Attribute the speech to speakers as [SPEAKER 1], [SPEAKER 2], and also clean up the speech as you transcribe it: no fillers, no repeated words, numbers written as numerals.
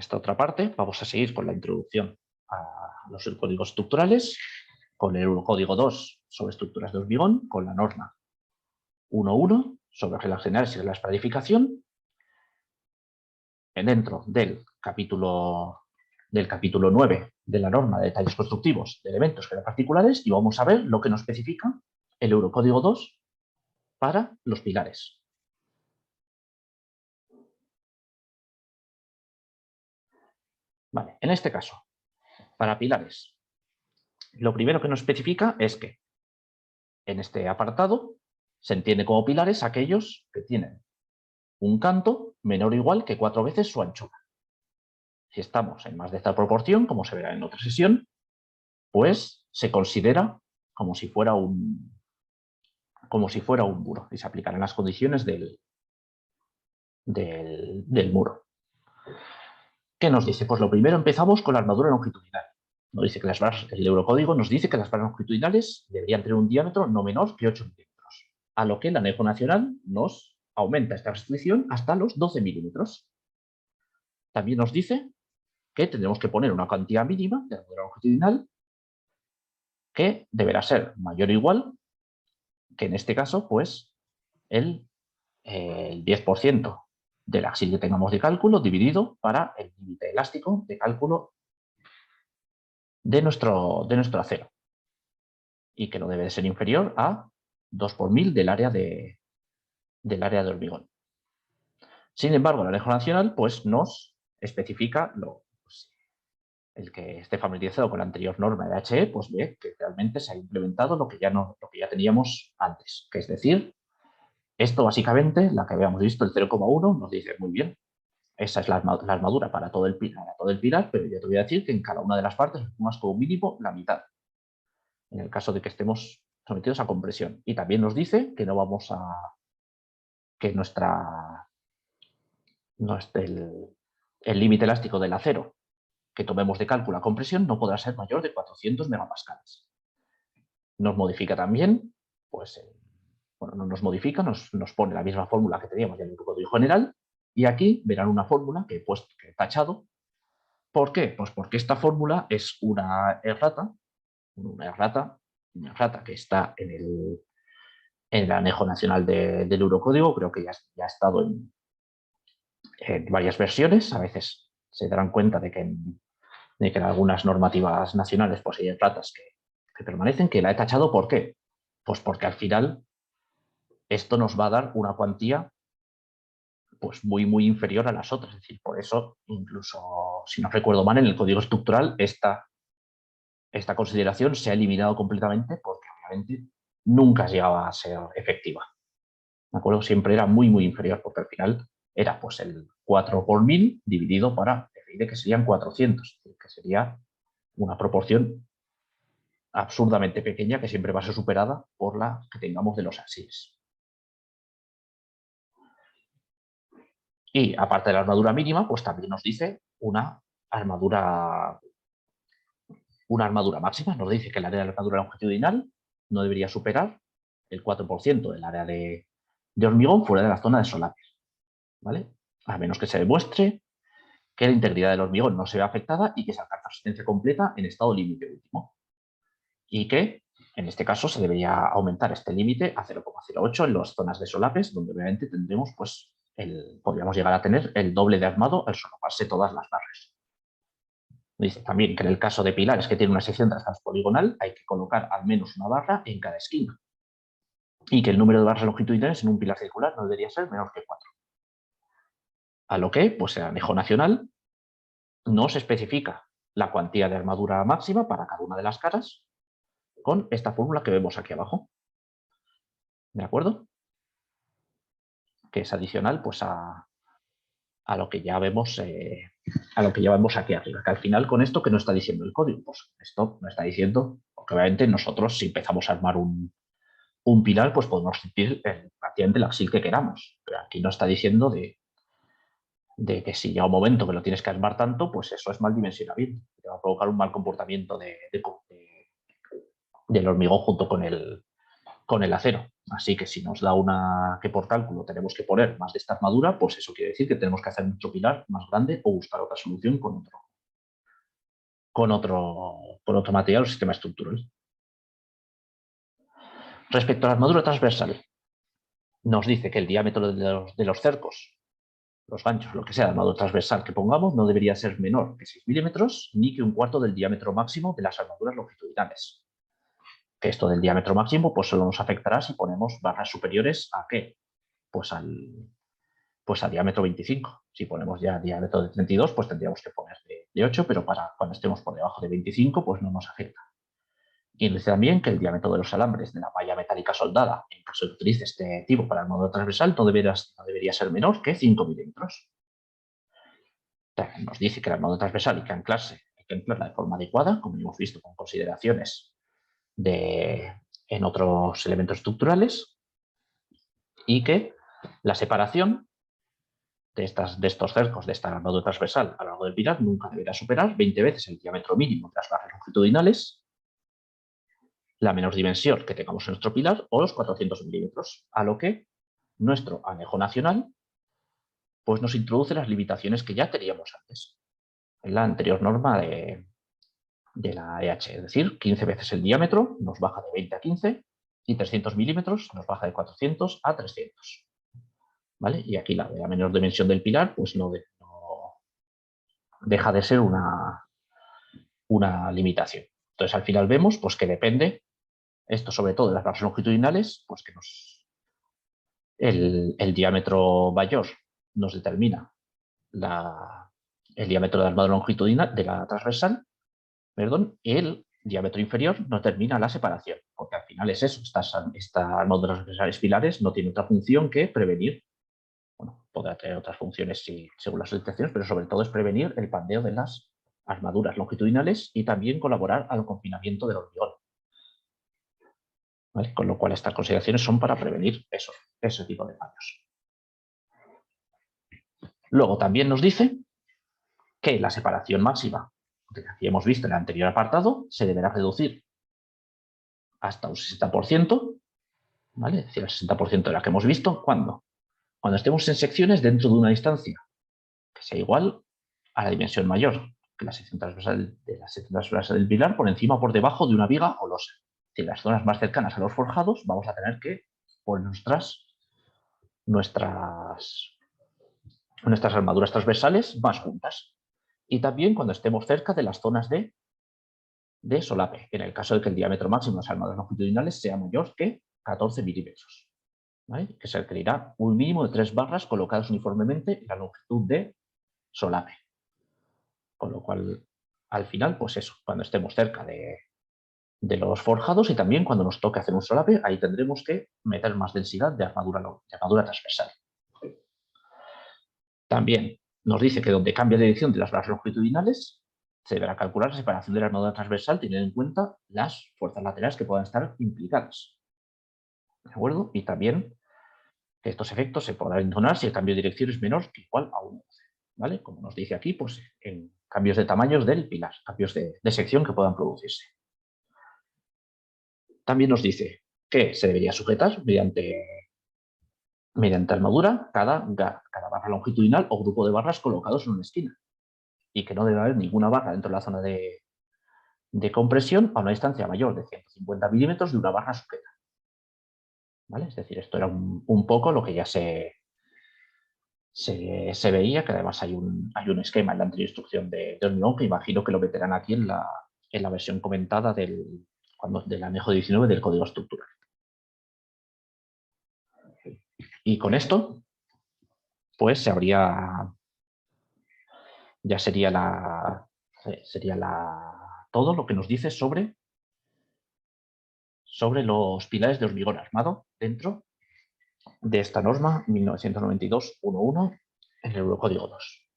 [SPEAKER 1] esta otra parte vamos a seguir con la introducción a los códigos estructurales, con el Eurocódigo 2 sobre estructuras de hormigón, con la norma 1.1 sobre reglas generales y reglas para edificación, dentro del capítulo 9 de la norma de detalles constructivos de elementos que eran particulares, y vamos a ver lo que nos especifica el Eurocódigo 2 para los pilares. Vale, en este caso, para pilares, lo primero que nos especifica es que en este apartado se entiende como pilares aquellos que tienen un canto menor o igual que 4 veces su anchura. Si estamos en más de esta proporción, como se verá en otra sesión, pues se considera como si fuera un muro y se aplicarán las condiciones del muro. ¿Qué nos dice? Pues lo primero empezamos con la armadura longitudinal. Nos dice que el Eurocódigo nos dice que las barras longitudinales deberían tener un diámetro no menor que 8 milímetros, a lo que el anejo nacional nos aumenta esta restricción hasta los 12 milímetros. También nos dice que tendremos que poner una cantidad mínima de armadura longitudinal que deberá ser mayor o igual que, en este caso, pues el 10% del axil que tengamos de cálculo dividido para el límite elástico de cálculo de nuestro acero, y que no debe de ser inferior a 2 por 1000 del área de hormigón. Sin embargo, el anejo nacional pues nos especifica el que esté familiarizado con la anterior norma de HE, pues ve que realmente se ha implementado lo que ya teníamos antes, que es decir, esto básicamente, la que habíamos visto, el 0,1, nos dice muy bien, esa es la armadura para todo el pilar, pero yo te voy a decir que en cada una de las partes pongas como mínimo la mitad, en el caso de que estemos sometidos a compresión. Y también nos dice que no vamos a... que el límite elástico del acero que tomemos de cálculo a compresión no podrá ser mayor de 400 megapascales. Nos modifica también, pues, bueno, no nos modifica, nos pone la misma fórmula que teníamos ya en el código general, y aquí verán una fórmula que he tachado. ¿Por qué? Pues porque esta fórmula es una errata que está en el anejo nacional del Eurocódigo. Creo que ya ha estado en varias versiones. A veces se darán cuenta de que en algunas normativas nacionales pues hay erratas que permanecen, que la he tachado. ¿Por qué? Pues porque al final esto nos va a dar una cuantía pues muy, muy inferior a las otras. Es decir, por eso, incluso, si no recuerdo mal, en el código estructural esta consideración se ha eliminado completamente, porque obviamente nunca llegaba a ser efectiva. ¿De acuerdo? Siempre era muy, muy inferior, porque al final era pues el 4 por 1000 dividido para decir que serían 400, que sería una proporción absurdamente pequeña que siempre va a ser superada por la que tengamos de los axiles. Y aparte de la armadura mínima, pues también nos dice una armadura máxima. Nos dice que el área de la armadura longitudinal no debería superar el 4% del área de hormigón fuera de la zona de solapes, ¿vale? A menos que se demuestre que la integridad del hormigón no se ve afectada y que se alcanza resistencia completa en estado límite último. Y que, en este caso, se debería aumentar este límite a 0,08 en las zonas de solapes, donde obviamente tendremos, pues, podríamos llegar a tener el doble de armado al solaparse todas las barras. Dice también que en el caso de pilares que tienen una sección transpoligonal hay que colocar al menos una barra en cada esquina, y que el número de barras longitudinales en un pilar circular no debería ser menor que 4. A lo que, pues, el anejo nacional nos especifica la cuantía de armadura máxima para cada una de las caras con esta fórmula que vemos aquí abajo. ¿De acuerdo? Que es adicional, pues, a lo que ya vemos aquí arriba. Que al final, con esto, ¿qué nos está diciendo el código? Pues esto nos está diciendo, porque obviamente nosotros, si empezamos a armar un pilar, pues podemos sentir prácticamente el axil que queramos. Pero aquí nos está diciendo de que si llega un momento que lo tienes que armar tanto, pues eso es mal dimensionamiento. Te va a provocar un mal comportamiento del hormigón junto con el acero. Así que si nos da que por cálculo tenemos que poner más de esta armadura, pues eso quiere decir que tenemos que hacer nuestro pilar más grande o buscar otra solución con otro material o sistema estructural. Respecto a la armadura transversal, nos dice que el diámetro de los cercos, los ganchos, lo que sea, de armadura transversal que pongamos, no debería ser menor que 6 milímetros ni que un cuarto del diámetro máximo de las armaduras longitudinales. Que esto del diámetro máximo pues solo nos afectará si ponemos barras superiores a ¿qué? Pues a diámetro 25. Si ponemos ya diámetro de 32, pues tendríamos que poner de 8, pero para cuando estemos por debajo de 25, pues no nos afecta. Y dice también que el diámetro de los alambres de la malla metálica soldada, en caso de que utilice este tipo para el modo transversal, no debería ser menor que 5 milímetros. Nos dice que el modo transversal hay que anclarla de forma adecuada, como hemos visto con consideraciones en otros elementos estructurales, y que la separación de estos cercos de esta armadura transversal a lo largo del pilar nunca deberá superar 20 veces el diámetro mínimo de las barras longitudinales, la menor dimensión que tengamos en nuestro pilar o los 400 milímetros, a lo que nuestro anejo nacional pues nos introduce las limitaciones que ya teníamos antes en la anterior norma de la EH, es decir, 15 veces el diámetro nos baja de 20 a 15 y 300 milímetros nos baja de 400 a 300. ¿Vale? Y aquí la menor dimensión del pilar pues no deja de ser una limitación. Entonces, al final vemos pues, que depende, esto sobre todo de las barras longitudinales, pues que el diámetro mayor nos determina el diámetro de la armadura longitudinal, de la transversal, perdón, y el diámetro inferior nos determina la separación, porque al final es eso, estas armaduras transversales pilares no tienen otra función que prevenir, bueno, podrá tener otras funciones según las solicitaciones, pero sobre todo es prevenir el pandeo de las armaduras longitudinales y también colaborar al confinamiento del hormigón. ¿Vale? Con lo cual estas consideraciones son para prevenir ese tipo de fallos. Luego también nos dice que la separación máxima, que aquí hemos visto en el anterior apartado, se deberá reducir hasta un 60%, ¿vale? Es decir, el 60% de la que hemos visto. ¿Cuándo? Cuando estemos en secciones dentro de una distancia que sea igual a la dimensión mayor que la sección transversal del pilar por encima o por debajo de una viga o losa. Es decir, las zonas más cercanas a los forjados vamos a tener que poner nuestras armaduras transversales más juntas. Y también cuando estemos cerca de las zonas de solape, en el caso de que el diámetro máximo de las armaduras longitudinales sea mayor que 14 milímetros. ¿Vale? Que se requerirá un mínimo de 3 barras colocadas uniformemente en la longitud de solape. Con lo cual, al final, pues eso, cuando estemos cerca de los forjados y también cuando nos toque hacer un solape, ahí tendremos que meter más densidad de armadura transversal. También nos dice que donde cambia la dirección de las barras longitudinales, se deberá calcular la separación de la armadura transversal teniendo en cuenta las fuerzas laterales que puedan estar implicadas. ¿De acuerdo? Y también que estos efectos se podrán entonar si el cambio de dirección es menor que igual a 1. ¿Vale? Como nos dice aquí, pues en cambios de tamaños del pilar, cambios de sección que puedan producirse. También nos dice que se debería sujetar mediante armadura cada barra longitudinal o grupo de barras colocados en una esquina y que no debe haber ninguna barra dentro de la zona de compresión a una distancia mayor de 150 milímetros de una barra sujeta. ¿Vale? Es decir, esto era un poco lo que ya se veía, que además hay un esquema en la anterior instrucción de hormigón que imagino que lo meterán aquí en la versión comentada del anejo 19 del código estructural. Y con esto, pues ya sería todo lo que nos dice sobre los pilares de hormigón armado dentro de esta norma 1992.1.1 en el Eurocódigo 2.